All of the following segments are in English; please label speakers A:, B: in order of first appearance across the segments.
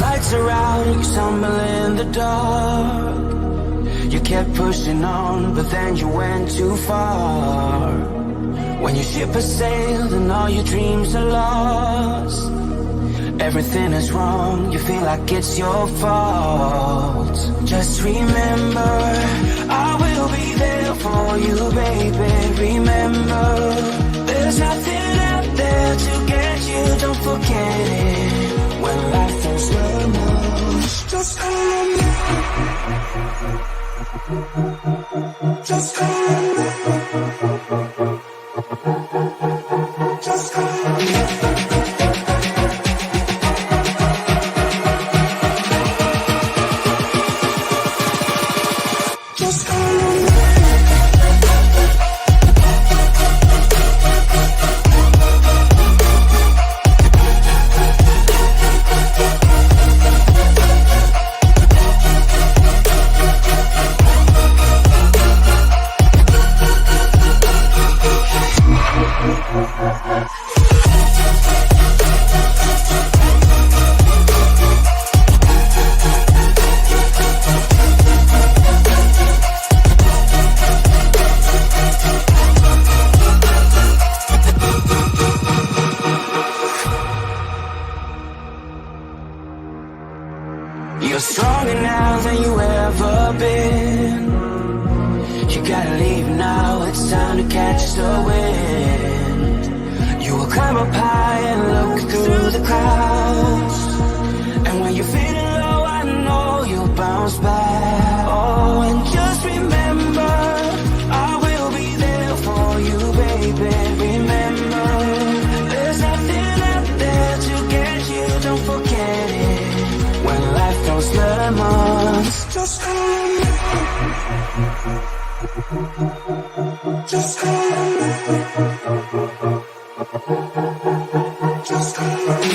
A: Lights are out, you stumble in the dark. You kept pushing on, but then you went too far. When your ship has sailed and all your dreams are lost, everything is wrong, you feel like it's your fault. Just remember, I will be there for you, baby. Remember, there's nothing out there to get you, don't forget it. When life throws lemons, just call on me. Just call on me. Just call on me. Just call on me. You're stronger now than you ever been. You gotta leave now, it's time to catch the wind. You will climb up high and look through the clouds. And when you're feeling low, I know you'll bounce back. Oh, and just remember, I will be there for you, baby. Remember, there's nothing out there to get you, don't forget it. When life throws lemons, just call on me. Just call on me. Just call on me. Just call on me.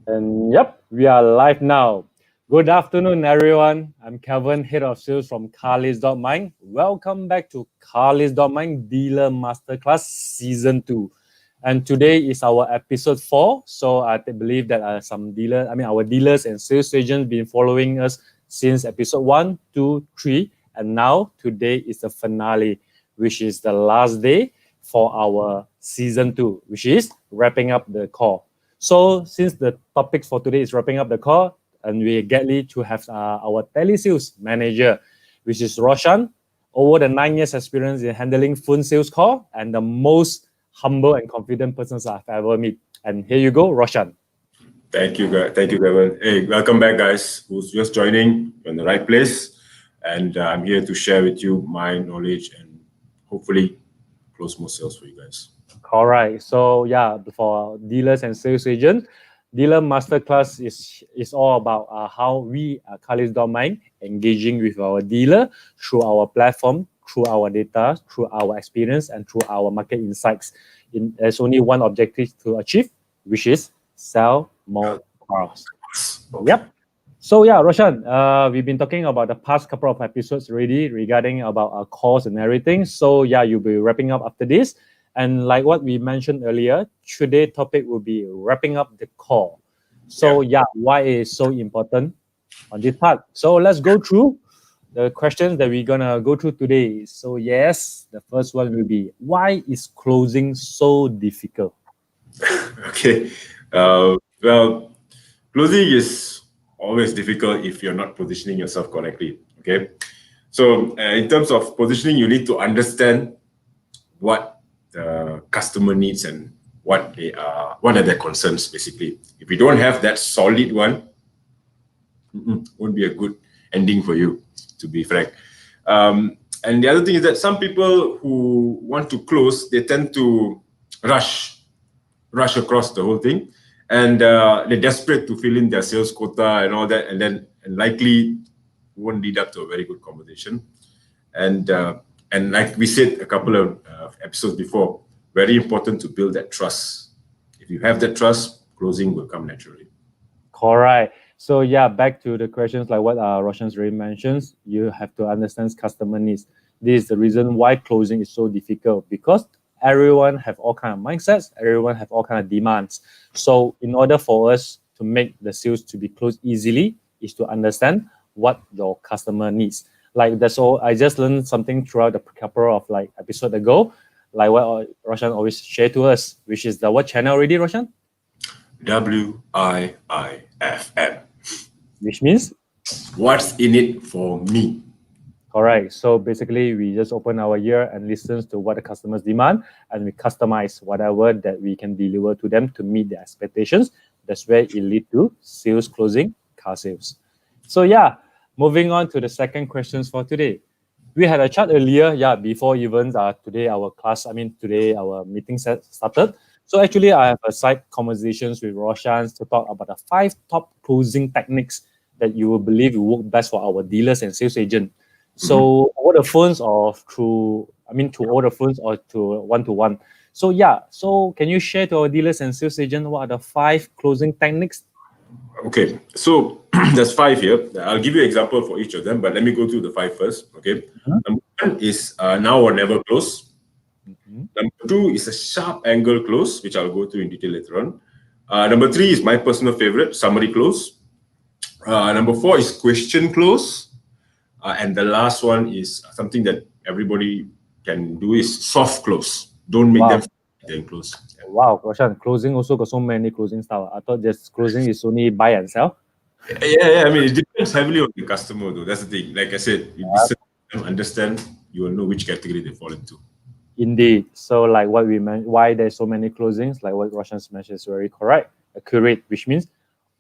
B: And yep, we are live now. Good afternoon, everyone. I'm Kevin, Head of Sales from Carlis.mind. Welcome back to Carlis.mind Dealer Masterclass Season 2. And today is our episode 4. So I believe that our dealers and sales agents been following us since episode 1, 2, 3. And now today is the finale, which is the last day for our Season 2, which is wrapping up the call. So since the topic for today is wrapping up the call, and we get to have our Telesales Manager, which is Roshan, over the 9 years experience in handling phone sales call, and the most humble and confident persons I've ever met. And here you go, Roshan.
C: Thank you, Kevin. Hey, welcome back, guys. Who's just joining? You're in the right place, and I'm here to share with you my knowledge and hopefully close more sales for you guys.
B: All right. So yeah, for dealers and sales agents, Dealer Masterclass is all about how we at Carlis.mind engaging with our dealer through our platform, through our data, through our experience, and through our market insights. There's only one objective to achieve, which is sell more cars. Yep. So yeah, Roshan, we've been talking about the past couple of episodes already regarding about our calls and everything. So yeah, you'll be wrapping up after this. And like what we mentioned earlier, today's topic will be wrapping up the call. So yeah, why it is so important on this part. So let's go through the questions that we're gonna go through today. So yes, the first one will be, why is closing so difficult?
C: Okay. Well, closing is always difficult if you're not positioning yourself correctly. Okay. So in terms of positioning, you need to understand what the customer needs and what are their concerns, basically. If you don't have that solid one, won't be a good ending for you, to be frank. And the other thing is that some people who want to close, they tend to rush across the whole thing, and they're desperate to fill in their sales quota and all that, and likely won't lead up to a very good conversation. And like we said a couple of episodes before, very important to build that trust. If you have that trust, closing will come naturally.
B: Correct. So yeah, back to the questions like what Roshan's already mentioned, you have to understand customer needs. This is the reason why closing is so difficult, because everyone have all kind of mindsets, everyone have all kind of demands. So in order for us to make the sales to be closed easily, is to understand what your customer needs. Like that's all. I just learned something throughout the couple of like episode ago, like what Roshan always share to us, which is the what channel already, Roshan?
C: WIIFM.
B: Which means?
C: What's in it for me?
B: Correct. So basically, we just open our ear and listen to what the customers demand, and we customize whatever that we can deliver to them to meet their expectations. That's where it leads to sales closing, car sales. So yeah, moving on to the second questions for today. We had a chat earlier, before even today our meeting started. So actually, I have a side conversations with Roshan to talk about the 5 top closing techniques that you will believe will work best for our dealers and sales agent. So over the phones or to all the phones or to one-to-one. So so can you share to our dealers and sales agent what are the 5 closing techniques?
C: Okay, so there's 5 here. I'll give you an example for each of them, but let me go through the 5 first. Okay, Number 1 is now or never close. Number 2 is a sharp angle close, which I'll go through in detail later on. Number 3 is my personal favorite, summary close. Number 4 is question close. And the last one is something that everybody can do is soft close. Don't make them close. Yeah.
B: Wow, Roshan, closing also got so many closing style. I thought just closing is only buy and sell.
C: Yeah. I mean, it depends heavily on the customer, though. That's the thing. Like I said, you listen, understand, you will know which category they fall into.
B: Indeed. So like what we meant, why there's so many closings, like what Roshan's mentioned is very correct, accurate, which means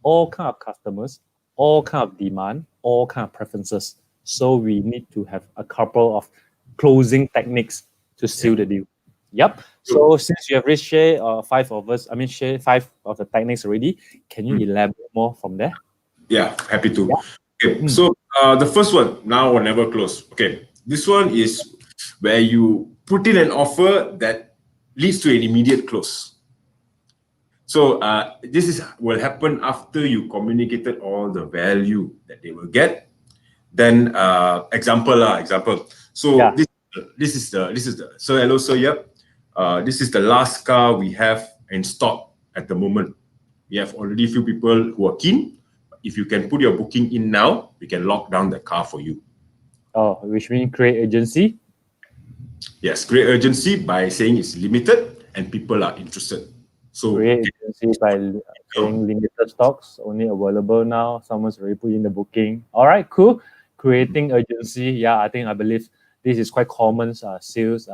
B: all kind of customers, all kind of demand, all kind of preferences. So we need to have a couple of closing techniques to seal the deal. Yep. So since you have already shared 5 of the techniques already, can you elaborate more from there?
C: Yeah, happy to. Okay, so the first one, now or never close. Okay, this one is where you put in an offer that leads to an immediate close. So this will happen after you communicated all the value that they will get. Then example. So this is the so hello sir, yep. This is the last car we have in stock at the moment. We have already few people who are keen. If you can put your booking in now, we can lock down the car for you.
B: Oh, which means create urgency?
C: Yes, create urgency by saying it's limited and people are interested. So
B: create urgency by saying limited stocks, only available now. Someone's already put in the booking. All right, cool. Creating urgency. I believe this is quite common sales,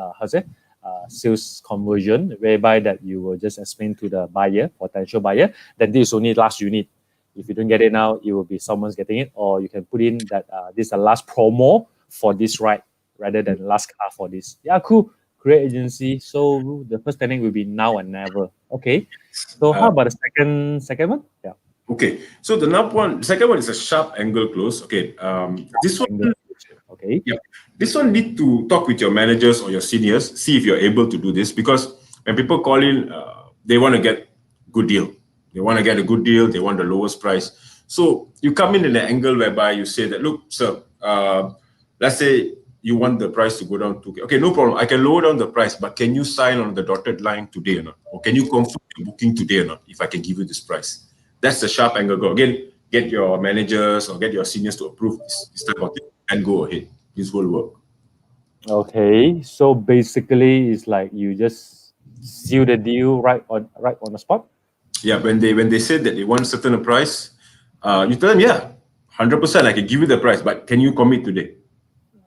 B: sales conversion, whereby that you will just explain to the buyer, potential buyer, that this is only last unit. If you don't get it now, it will be someone's getting it, or you can put in that this is the last promo for this ride rather than last car for this. Yeah, cool. Create agency. So the first technique will be now and never. Okay. So how about the second one? Yeah.
C: Okay. So the second one is a sharp angle close. Okay. This one.
B: Okay.
C: Yeah. This one need to talk with your managers or your seniors, see if you're able to do this, because when people call in, they want to get good deal. They want to get a good deal. They want the lowest price. So you come in an angle whereby you say that, look, sir, let's say you want the price to go down to, okay, no problem. I can lower down the price, but can you sign on the dotted line today or not? Or can you confirm your booking today or not if I can give you this price? That's the sharp angle go. Again, get your managers or get your seniors to approve this type of thing and go ahead. This will work.
B: Okay. So basically it's like you just seal the deal right on the spot.
C: Yeah, when they said that they want certain price, you tell them, 100% I can give you the price, but can you commit today?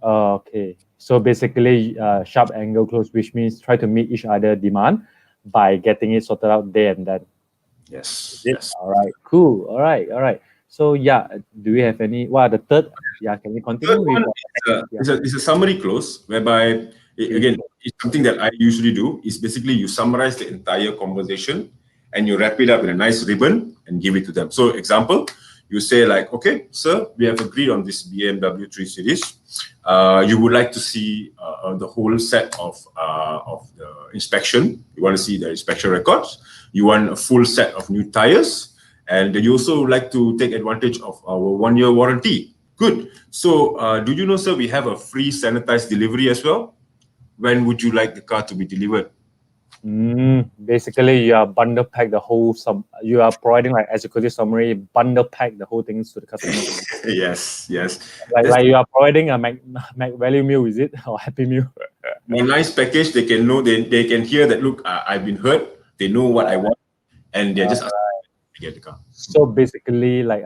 B: Okay. So basically, sharp angle close, which means try to meet each other demand by getting it sorted out there and then. Is
C: Yes,
B: it?
C: yes.
B: All right. Cool. All right. All right. So yeah, do we have any? What are the third? Yeah, can we continue
C: Third
B: with?
C: one
B: Yeah.
C: is a summary close, whereby, again, it's something that I usually do, is basically you summarize the entire conversation and you wrap it up in a nice ribbon and give it to them. So example, you say like, okay, sir, we have agreed on this BMW 3 Series. You would like to see the whole set of the inspection. You want to see the inspection records. You want a full set of new tires. And you also like to take advantage of our 1-year warranty. Good. So, do you know, sir, we have a free sanitized delivery as well? When would you like the car to be delivered?
B: Basically, you are bundle pack the whole You are providing like executive summary, bundle pack the whole things to the customer.
C: Yes, yes.
B: Like
C: That's
B: like you are providing a Mac value meal, is it, or Happy Meal?
C: a nice package. They can know, they can hear that, look, I've been hurt. They know what I want, and they're just asking to get the car.
B: So basically, like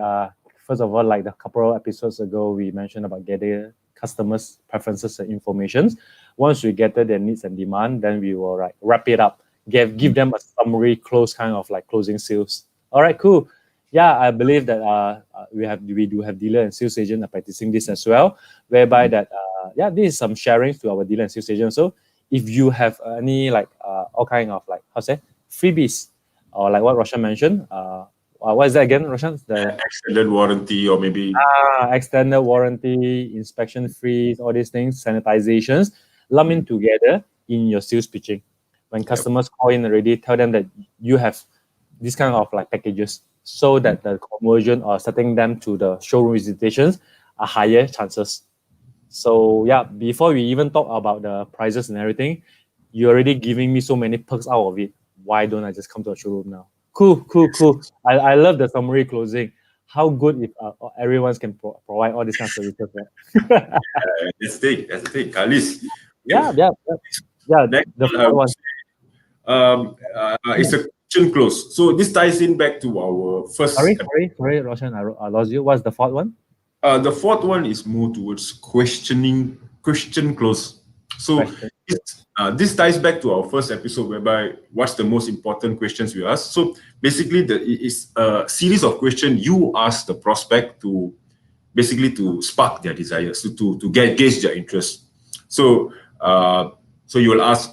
B: first of all, like the couple of episodes ago, we mentioned about getting customers' preferences and informations. Once we gather their needs and demand, then we will like wrap it up, give them a summary, close kind of like closing sales. All right, cool. Yeah, I believe that we do have dealer and sales agent are practicing this as well, whereby that yeah, this is some sharing to our dealer and sales agent. So if you have any like all kind of like how say freebies or like what Roshan mentioned, what is that again, Roshan? The
C: Extended warranty, or maybe
B: extended warranty, inspection fees, all these things, sanitizations, lump in together in your sales pitching. When customers call in already, tell them that you have this kind of like packages so that the conversion or setting them to the showroom visitations are higher chances. So yeah, before we even talk about the prices and everything, you're already giving me so many perks out of it. Why don't I just come to a showroom now? Cool, cool, cool. I love the summary closing. How good if everyone can provide all these kind of services, right?
C: that's the thing. At least,
B: Yeah, yeah, yeah. Yeah,
C: next
B: the
C: one,
B: fourth one.
C: it's a question close. So this ties in back to our first.
B: Sorry, Roshan, I lost you. What's the fourth one?
C: The fourth one is more towards question close. So
B: Question.
C: this ties back to our first episode, whereby what's the most important questions we ask. So basically, it's a series of questions you ask the prospect to basically to spark their desires, to gauge their interest. So so you will ask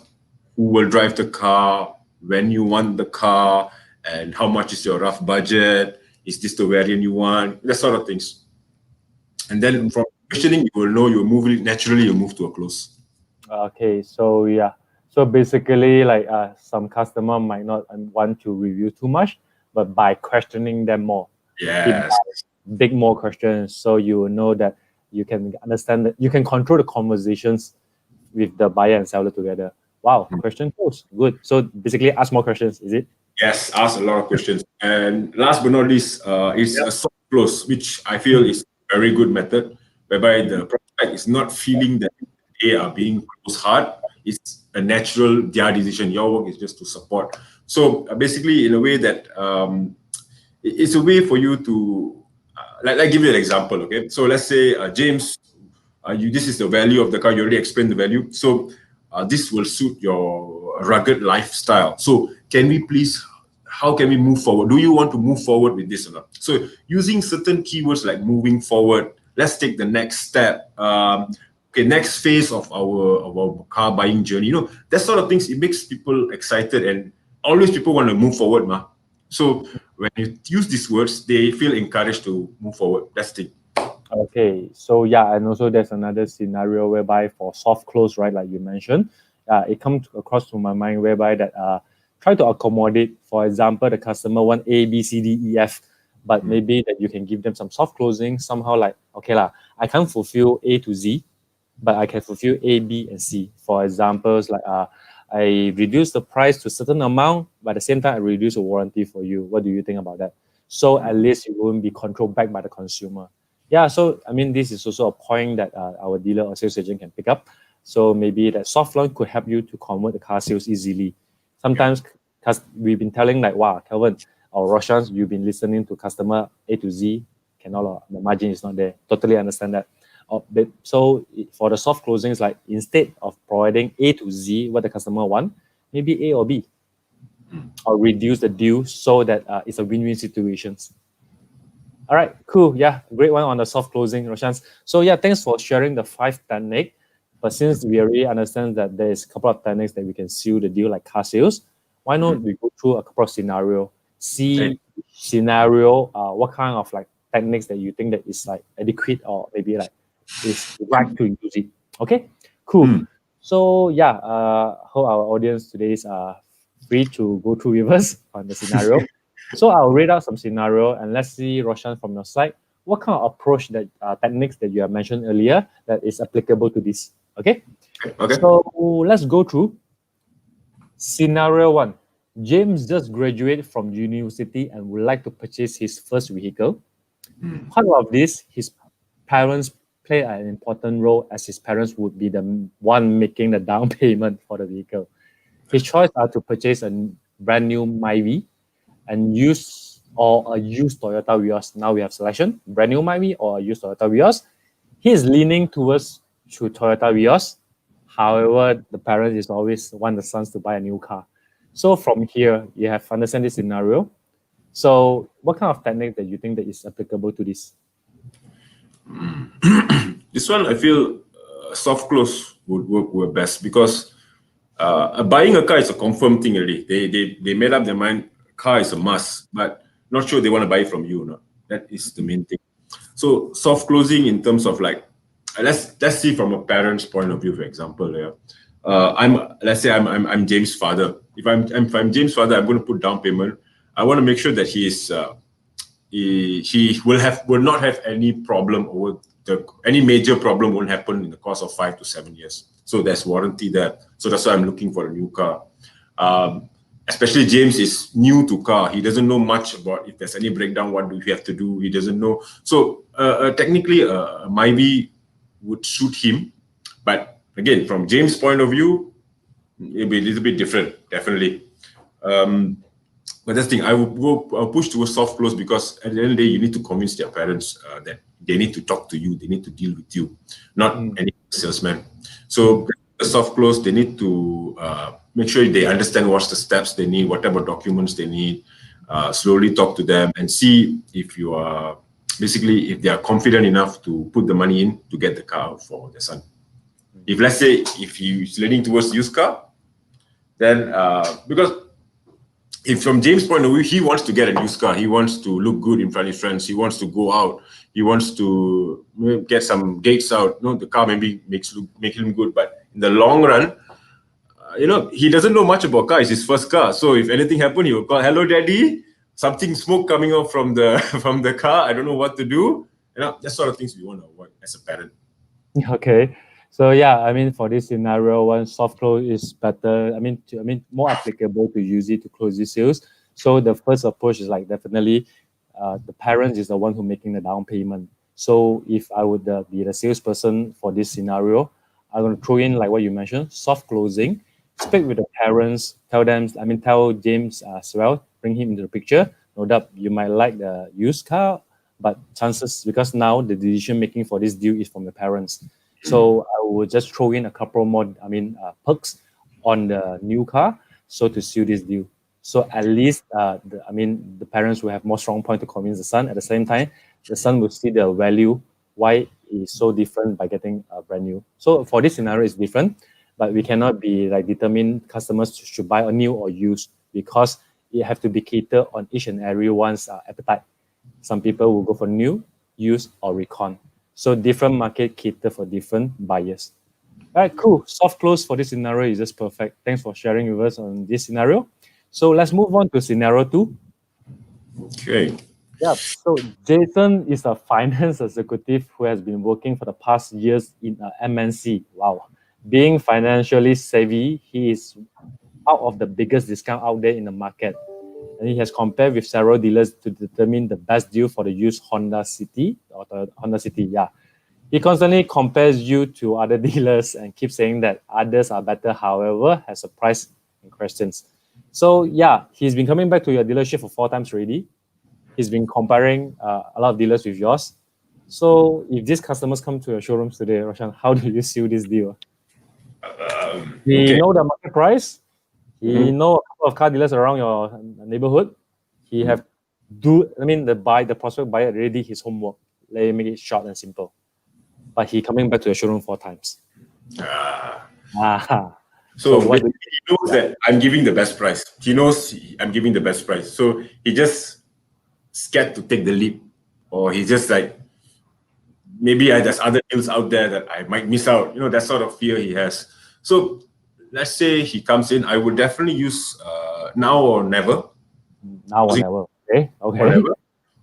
C: who will drive the car, when you want the car, and how much is your rough budget? Is this the variant you want? That sort of things. And then from questioning, you will know you're moving naturally. You move to a close.
B: Okay, so yeah, so basically, like some customer might not want to review too much, but by questioning them more,
C: Yes.
B: big more questions, so you will know that you can understand that you can control the conversations with the buyer and seller together. Wow, question close, good. So basically, ask more questions. Is it?
C: Yes. Ask a lot of questions. And last but not least, is a soft close, which I feel is a very good method, whereby the prospect is not feeling that they are being close hard. It's a natural their decision. Your work is just to support. So basically, in a way that it's a way for you to like give you an example. Okay, so let's say James, this is the value of the car. You already explained the value. So this will suit your rugged lifestyle. So can we please? How can we move forward? Do you want to move forward with this or not? So using certain keywords like moving forward, let's take the next step. Okay, next phase of our car buying journey. You know, that sort of things. It makes people excited, and always people want to move forward, ma. So when you use these words, they feel encouraged to move forward. That's the thing.
B: Okay, so yeah, and also there's another scenario whereby for soft close, right, like you mentioned, it comes across to my mind whereby that try to accommodate. For example, the customer want A, B, C, D, E, F, but maybe that you can give them some soft closing somehow. Like, okay lah, I can't fulfill A to Z, but I can fulfill A, B, and C. For examples, like I reduce the price to a certain amount, but at the same time I reduce the warranty for you. What do you think about that? So at least you won't be controlled back by the consumer. Yeah, so I mean, this is also a point that our dealer or sales agent can pick up. So maybe that soft loan could help you to convert the car sales easily. Sometimes we've been telling like, wow, Kelvin or Roshan, you've been listening to customer A to Z, cannot, the margin is not there. Totally understand that. So for the soft closings, like instead of providing A to Z what the customer want, maybe A or B, or reduce the deal so that it's a win-win situations. All right, cool. Yeah, great one on the soft closing, Roshan. So yeah, thanks for sharing the 5 technique. But since we already understand that there is a couple of techniques that we can seal the deal like car sales, why not we go through a couple of scenario, see scenario, what kind of like techniques that you think that is like adequate or maybe like is right to use it. Okay, cool. So yeah, hope our audience today is free to go through with us on the scenario. So I'll read out some scenario and let's see, Roshan, from your side, what kind of approach that techniques that you have mentioned earlier that is applicable to this. Okay.
C: Okay.
B: So let's go through scenario 1. James just graduated from university and would like to purchase his first vehicle. Part of this, his parents play an important role as his parents would be the one making the down payment for the vehicle. His choice are to purchase a brand new Myvi and use or a used Toyota Vios. Now we have selection, brand new Myvi or a used Toyota Vios. He is leaning towards to Toyota Vios. However, the parents is always want the sons to buy a new car. So from here, you have understand this scenario. So what kind of technique that you think that is applicable to this?
C: This one, I feel soft close would work best because buying a car is a confirmed thing already. They made up their mind, car is a must, but not sure they want to buy it from you or not. That is the main thing. So soft closing in terms of like, let's see from a parent's point of view, for example. Yeah, let's say I'm James' father. If I'm James' father, I'm going to put down payment. I want to make sure that he will not have any problem over any major problem won't happen in the course of 5 to 7 years. So there's warranty there. So that's why I'm looking for a new car. Especially James is new to car. He doesn't know much about if there's any breakdown, what do we have to do? He doesn't know. So technically, Myvi would suit him. But again, from James' point of view, it'll be a little bit different, definitely. But that's the thing, I'll push towards soft close because at the end of the day, you need to convince their parents that they need to talk to you, they need to deal with you, not any salesman. So the soft close, they need to make sure they understand what's the steps they need, whatever documents they need, slowly talk to them and see if you are, basically, if they are confident enough to put the money in to get the car for their son. If let's say, if he's leaning towards used car, then because if from James' point of view, he wants to get a used car, he wants to look good in front of his friends, he wants to go out, he wants to get some gates out. No, the car maybe make him good, but in the long run, he doesn't know much about cars. It's his first car, so if anything happened, he will call, "Hello, Daddy. Something smoke coming out from the car. I don't know what to do." That sort of things we want to avoid as a parent.
B: Okay. So yeah, I mean, for this scenario, one soft close is better. I mean, more applicable to use it to close these sales. So the first approach is like definitely, the parents is the one who making the down payment. So if I would be the salesperson for this scenario, I'm going to throw in like what you mentioned, soft closing. Speak with the parents, tell James as well, bring him into the picture. No doubt you might like the used car, but chances, because now the decision making for this deal is from the parents. So I would just throw in a couple more, perks on the new car, so to seal this deal. So at least, the parents will have more strong point to convince the son. At the same time, the son will see the value, why it's so different by getting a brand new. So for this scenario, it's different, but we cannot be like determine customers should buy a new or used because it have to be catered on each and everyone's appetite. Some people will go for new, used, or recon. So different market cater for different buyers. All right, cool. Soft close for this scenario is just perfect. Thanks for sharing with us on this scenario. So let's move on to scenario 2.
C: Okay.
B: Yeah. So Jason is a finance executive who has been working for the past years in a MNC. Wow. Being financially savvy, he is out of the biggest discount out there in the market. And he has compared with several dealers to determine the best deal for the used Honda City or the Honda City. Yeah, he constantly compares you to other dealers and keeps saying that others are better. However, has a price in questions. So yeah, he's been coming back to your dealership for 4 times already. He's been comparing a lot of dealers with yours. So if these customers come to your showrooms today, Roshan, how do you seal this deal? He
C: Okay.
B: know the market price. He
C: Mhm.
B: know a couple of car dealers around your neighborhood. He have the prospect buyer already did his homework. Let me make it short and simple. But he coming back to the showroom 4 times.
C: Ah.
B: Ah, so
C: So
B: what?
C: basically he knows that I'm giving the best price. He knows I'm giving the best price. So he just scared to take the leap, or he's just like, maybe there's other deals out there that I might miss out. That sort of fear he has. So let's say he comes in, I would definitely use now or never,
B: Now or
C: closing
B: never. Okay.
C: or
B: Okay.
C: never,
B: Yep.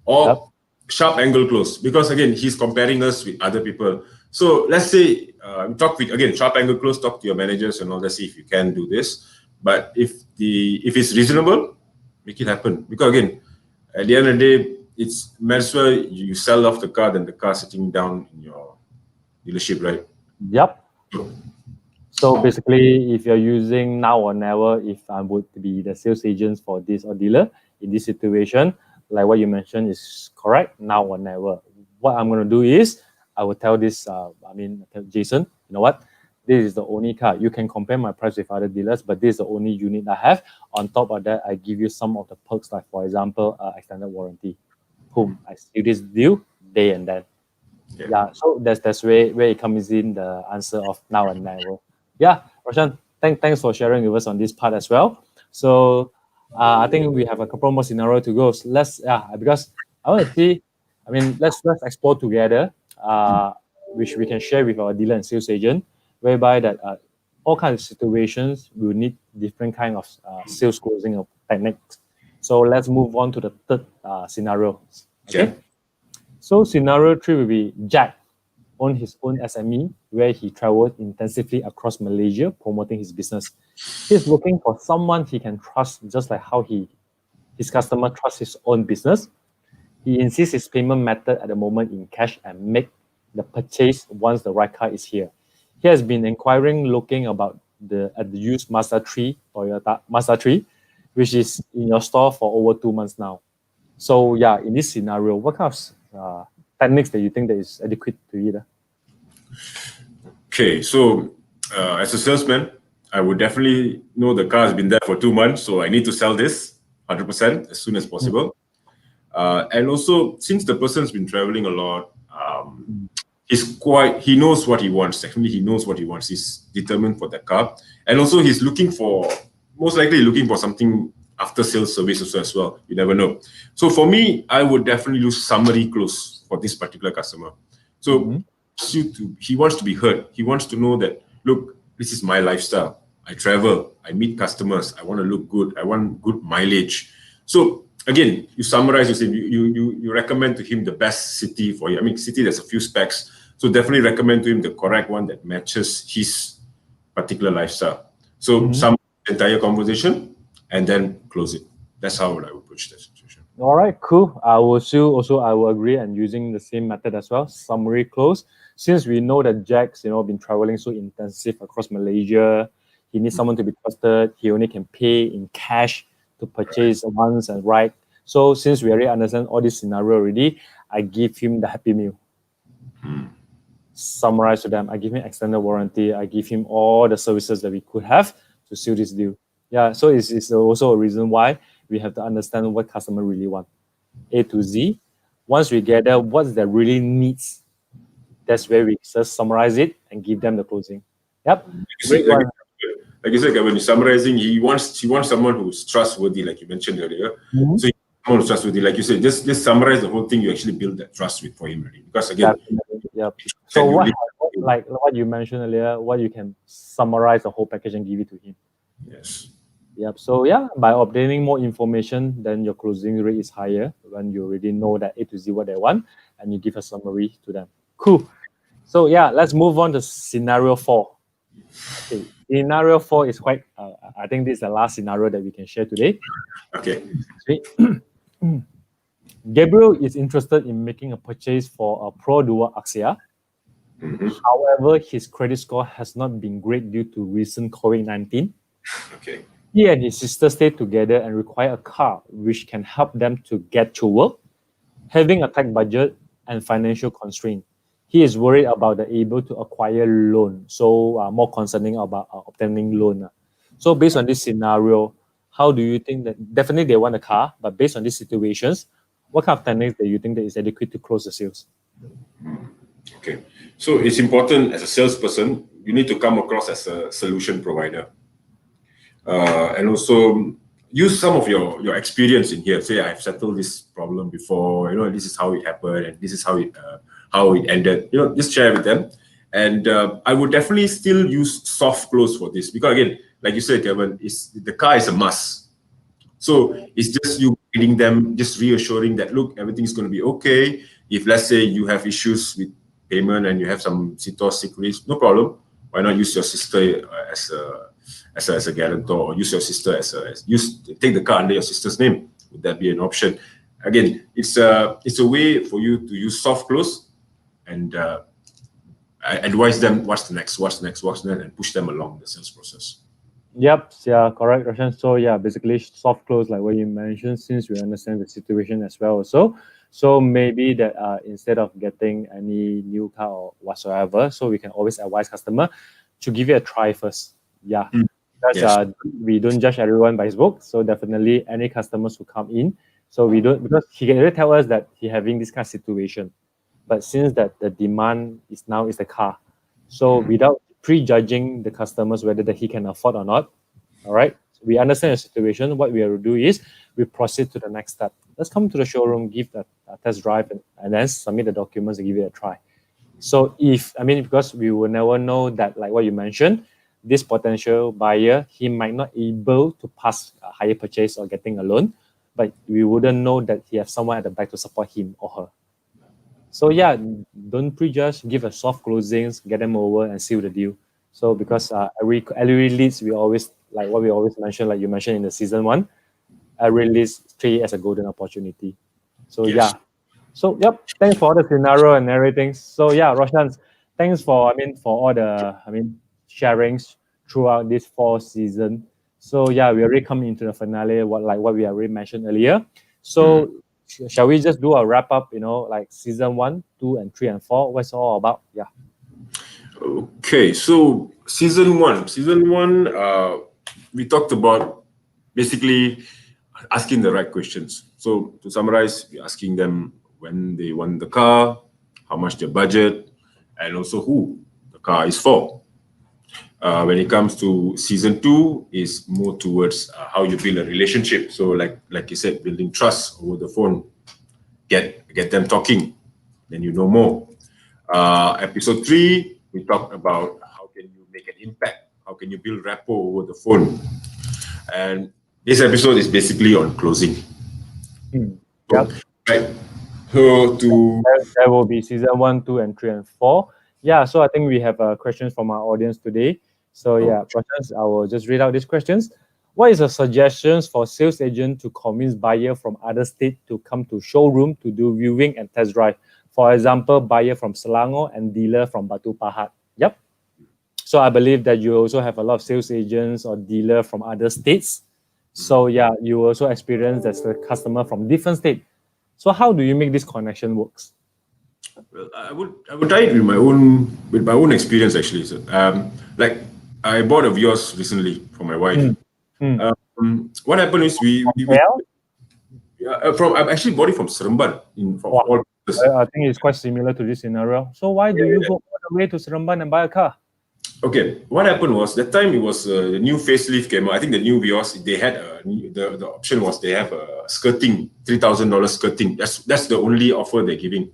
C: or sharp angle close, because again he's comparing us with other people. So let's say talk with, again, sharp angle close, talk to your managers and all that, see if you can do this. But if it's reasonable, make it happen, because again, at the end of the day, it's might as well you sell off the car than the car sitting down in your dealership, right?
B: Yep. So basically, if you're using now or never, if I would be the sales agents for this or dealer in this situation, like what you mentioned is correct, now or never. What I'm going to do is I will tell tell Jason, you know what? This is the only car. You can compare my price with other dealers, but this is the only unit I have. On top of that, I give you some of the perks, like for example, extended warranty. Boom, I seal this deal day and then. Yeah, so that's where it comes in, the answer of now and never. Yeah, Roshan, thanks for sharing with us on this part as well. So I think we have a couple more scenario to go. So because I want to see, let's explore together, which we can share with our dealer and sales agent, whereby that all kinds of situations will need different kind of sales closing of techniques. So let's move on to the third scenario. Okay. So scenario 3 will be Jack on his own SME, where he traveled intensively across Malaysia promoting his business. He's looking for someone he can trust, just like how his customer trusts his own business. He insists his payment method at the moment in cash and make the purchase once the right car is here. He has been inquiring, looking at the used Mazda 3, Toyota Mazda 3, which is in your store for over 2 months now. So yeah, in this scenario, what kind of techniques that you think that is adequate to it?
C: Okay, so as a salesman, I would definitely know the car has been there for 2 months, so I need to sell this 100% as soon as possible. And also, since the person's been traveling a lot, he knows what he wants. Actually, he knows what he wants. He's determined for that car. And also, he's most likely looking for something after sales service also as well. You never know. So for me, I would definitely use summary close for this particular customer. So he wants to be heard. He wants to know that, look, this is my lifestyle. I travel, I meet customers, I want to look good, I want good mileage. So again, you summarize, you recommend to him the best city for you. I mean, city, there's a few specs. So definitely recommend to him the correct one that matches his particular lifestyle. So sum the entire conversation and then close it. That's how I would approach that situation.
B: All right, cool. I will agree and using the same method as well. Summary close. Since we know that Jack's been traveling so intensive across Malaysia, he needs someone to be trusted. He only can pay in cash to purchase once and right. So since we already understand all this scenario already, I give him the happy meal. Summarize to them. I give him extended warranty. I give him all the services that we could have to seal this deal. Yeah, so it's also a reason why we have to understand what customer really want. A to Z. Once we gather what their really needs, that's where we just summarize it and give them the closing. Yep. Great one.
C: Like you said, when you're summarizing, he wants someone who's trustworthy, like you mentioned earlier. So someone who's trustworthy, like you said, just summarize the whole thing. You actually build that trust with for him already. Because again,
B: yep. So like what you mentioned earlier, what you can summarize the whole package and give it to him.
C: Yes.
B: Yep. So yeah, by obtaining more information, then your closing rate is higher when you already know that A to Z what they want, and you give a summary to them. Cool. So yeah, let's move on to scenario 4. Okay. Scenario 4 is quite. I think this is the last scenario that we can share today.
C: Okay.
B: Gabriel is interested in making a purchase for a Pro Duo Axia. However, his credit score has not been great due to recent COVID-19.
C: Okay.
B: He and his sister stay together and require a car which can help them to get to work. Having a tight budget and financial constraint. He is worried about the able to acquire loan, so more concerning about obtaining loan. So based on this scenario, how do you think that definitely they want a car, but based on these situations, what kind of techniques do you think that is adequate to close the sales?
C: Okay, so it's important as a salesperson, you need to come across as a solution provider, and also use some of your experience in here. Say, I've settled this problem before. This is how it happened, and this is how it ended. Just share with them. And I would definitely still use soft close for this, because again, like you said, Kevin, the car is a must. So it's just you guiding them, just reassuring that, look, everything's going to be okay. If let's say you have issues with payment and you have some sick risk, no problem. Why not use your sister as a guarantor, or use your sister take the car under your sister's name? Would that be an option? Again, it's a way for you to use soft close and advise them what's next, and push them along the sales process.
B: Yep, yeah, correct, Roshan. So yeah, basically soft close, like what you mentioned, since we understand the situation as well. So maybe that instead of getting any new car or whatsoever, so we can always advise customer to give it a try first. Yeah, because
C: Yes.
B: We don't judge everyone by his book. So definitely any customers who come in, so we don't, because he can already tell us that he having this kind of situation, but since that the demand is the car, so without prejudging the customers whether that he can afford or not, all right, we understand the situation. What we will do is we proceed to the next step. Let's come to the showroom, give the test drive, and then submit the documents and give it a try. So because we will never know that, like what you mentioned, this potential buyer, he might not able to pass a higher purchase or getting a loan, but we wouldn't know that he has someone at the back to support him or her. So yeah, don't prejudge, give a soft closings, get them over and seal the deal. So because every leads, we always, like what we always mention, like you mentioned in the season 1, every leads treat it as a golden opportunity. So
C: Yes.
B: yeah. So yep, thanks for the scenario and everything. So yeah, Roshan, thanks for all the sharings throughout this 4 season. So yeah, we already come into the finale, what we already mentioned earlier. So shall we just do a wrap up, like season 1, 2, and 3 and 4? What's it all about? Yeah.
C: Okay, so season one, we talked about basically asking the right questions. So to summarize, we're asking them when they want the car, how much their budget, and also who the car is for. When it comes to season 2, is more towards how you build a relationship. So like you said, building trust over the phone, get them talking, then you know more. Episode 3, we talked about how can you make an impact, how can you build rapport over the phone, and this episode is basically on closing.
B: Yep.
C: Right. So
B: There will be season 1, 2, and 3 and 4. Yeah, so I think we have questions from our audience today. So yeah, Roshan, I will just read out these questions. What is the suggestions for sales agent to convince buyer from other state to come to showroom to do viewing and test drive? For example, buyer from Selangor and dealer from Batu Pahat. Yep. So I believe that you also have a lot of sales agents or dealer from other states. So yeah, you also experience as a customer from different state. So how do you make this connection works?
C: well, I would try it with my own experience actually. So, like I bought a Vios recently for my wife. What happened is I actually bought it from Seremban from all places.
B: I think it's quite similar to this scenario. So why do you go all the way to Seremban and buy a car?
C: Okay, what happened was that time it was the new facelift came out. I think the new Vios, they had the option was they have a skirting, $3,000 skirting. That's the only offer they're giving.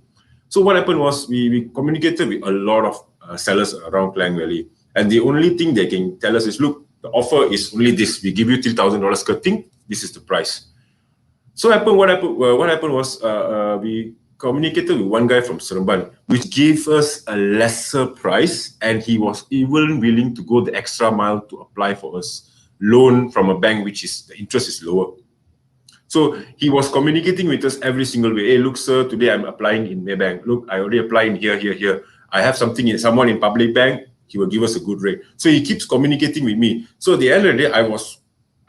C: So what happened was we communicated with a lot of sellers around Klang Valley, and the only thing they can tell us is, look, the offer is only this. We give you $3,000 skirting. This is the price. So what happened was we communicated with one guy from Seremban, which gave us a lesser price, and he was even willing to go the extra mile to apply for us loan from a bank, which is the interest is lower. So he was communicating with us every single way. Hey, look, sir, today I'm applying in Maybank. Look, I already applied in here. I have someone in public bank. He will give us a good rate. So he keeps communicating with me. So at the end of the day, I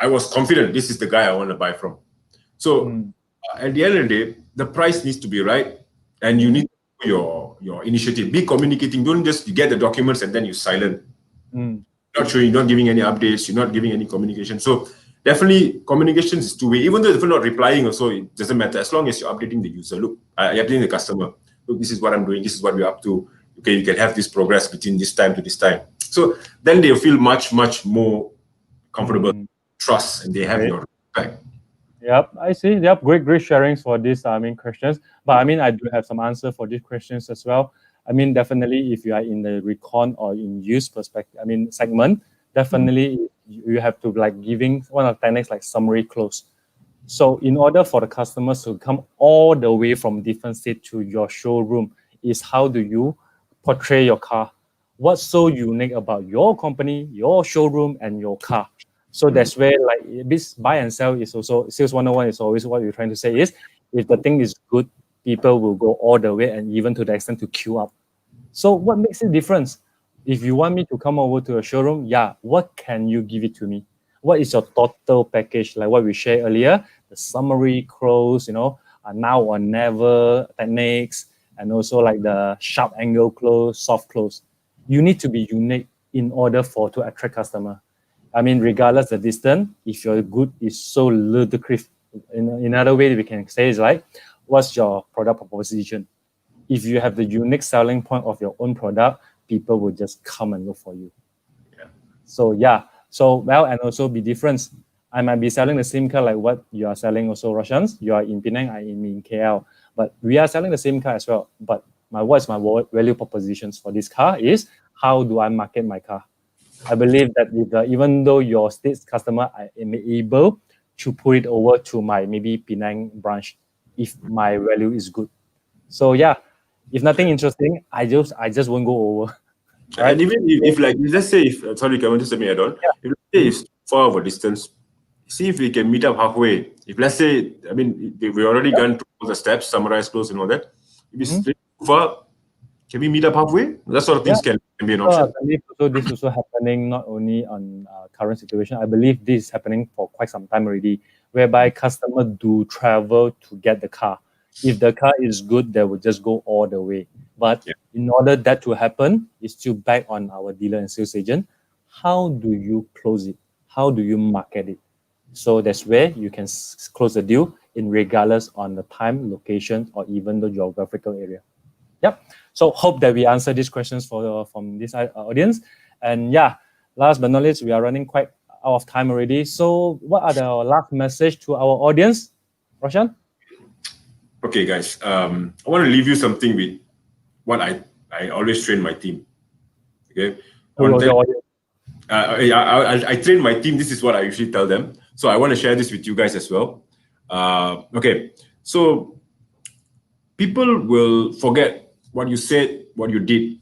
C: was confident this is the guy I want to buy from. So at the end of the day, the price needs to be right, and you need to your initiative. Be communicating. Don't just you get the documents and then you silent.
B: Mm.
C: Not showing, not giving any updates. You're not giving any communication. So definitely communication is two-way. Even though if you're not replying, also it doesn't matter as long as you're updating the user. Look, you're updating the customer. Look, this is what I'm doing. This is what we're up to. Okay, you can have this progress between this time to this time. So then they'll feel much more comfortable, trust, and they have your respect.
B: Yep, I see. Yep, great sharings for these questions. But I do have some answer for these questions as well. Definitely, if you are in the recon or in use perspective, segment, definitely you have to giving one of the techniques like summary close. So in order for the customers to come all the way from different state to your showroom, is how do you portray your car? What's so unique about your company, your showroom, and your car? So that's where this buy and sell is also, sales 101 is always what we're trying to say is, if the thing is good, people will go all the way and even to the extent to queue up. So what makes it difference? If you want me to come over to a showroom, what can you give it to me? What is your total package? Like what we shared earlier, the summary close, now or never techniques, and also like the sharp angle close, soft close. You need to be unique in order to attract customer. Regardless the distance, if your good is so ludicrous, in another way we can say is like, what's your product proposition? If you have the unique selling point of your own product, people will just come and look for you. And also be different. I might be selling the same car like what you are selling also, Roshan. You are in Penang, I am in KL. But we are selling the same car as well. But what's my value propositions for this car is, how do I market my car? I believe that even though your state's customer, I am able to put it over to my maybe Penang branch if my value is good. So if nothing interesting, I just won't go over.
C: Right? And even if let's say sorry, Kevin, just let me add on. If let's say it's far of a distance, see if we can meet up halfway. If let's say, we already gone through all the steps, summarize, close, and all that. If it's too far, can we meet up halfway? That sort of things can be an option.
B: I believe this is also happening not only on current situation. I believe this is happening for quite some time already, whereby customers do travel to get the car. If the car is good, they will just go all the way. But in order that to happen, it's still back on our dealer and sales agent. How do you close it? How do you market it? So that's where you can close the deal in regardless on the time, location, or even the geographical area. Yep. So hope that we answer these questions from this audience. And last but not least, we are running quite out of time already. So what are the last message to our audience, Roshan?
C: Okay, guys. I want to leave you something with what I always train my team. Okay. I train my team. This is what I usually tell them. So I want to share this with you guys as well. Okay. So people will forget what you said, what you did,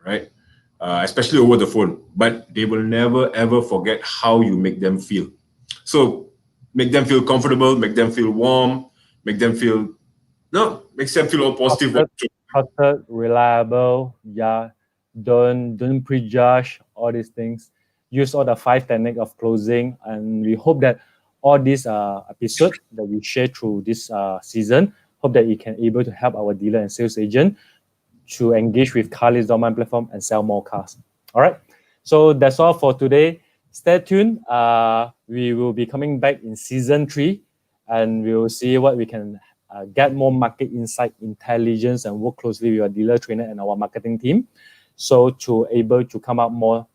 C: right? Especially over the phone. But they will never, ever forget how you make them feel. So make them feel comfortable, make them feel warm, makes them feel all positive.
B: Trusted, reliable, don't prejudge all these things. Use all the 5 techniques of closing, and we hope that all these episodes that we share through this season, hope that it can able to help our dealer and sales agent to engage with Carlist.my platform and sell more cars. All right, so that's all for today. Stay tuned. We will be coming back in season 3, and we will see what we can get more market insight, intelligence, and work closely with our dealer trainer and our marketing team. So to able to come up more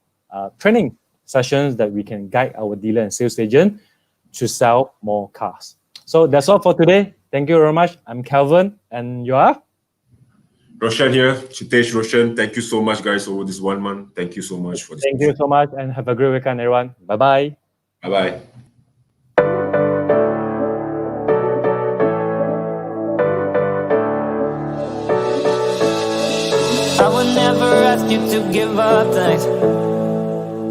B: training sessions that we can guide our dealer and sales agent to sell more cars. So that's all for today. Thank you very much. I'm Calvin, and you are?
C: Roshan here, Chitesh Roshan. Thank you so much, guys, over this 1 month. Thank you so much for this.
B: Thank you so much, and have a great weekend, everyone. Bye-bye.
C: Bye-bye.
A: I would never ask you to give up things.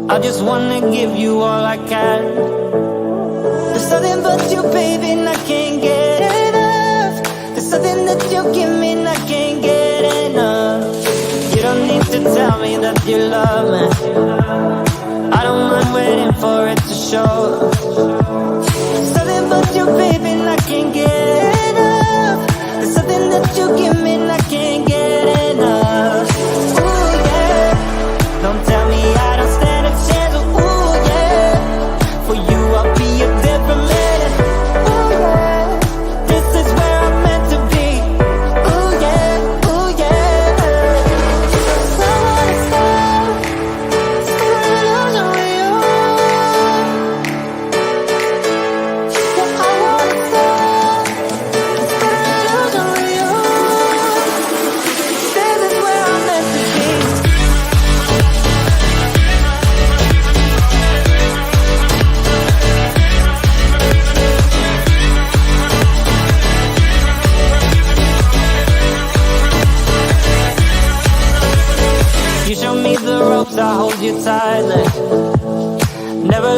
A: I just wanna give you all I can. There's nothing but you, baby, and I can't get enough. There's something that you give me and I can't get enough. You don't need to tell me that you love me. I don't mind waiting for it to show. There's nothing but you, baby, and I can't get enough. There's something that you give me and I can't get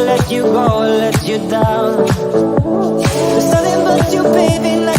A: let you go, let you down. There's nothing but you, baby, like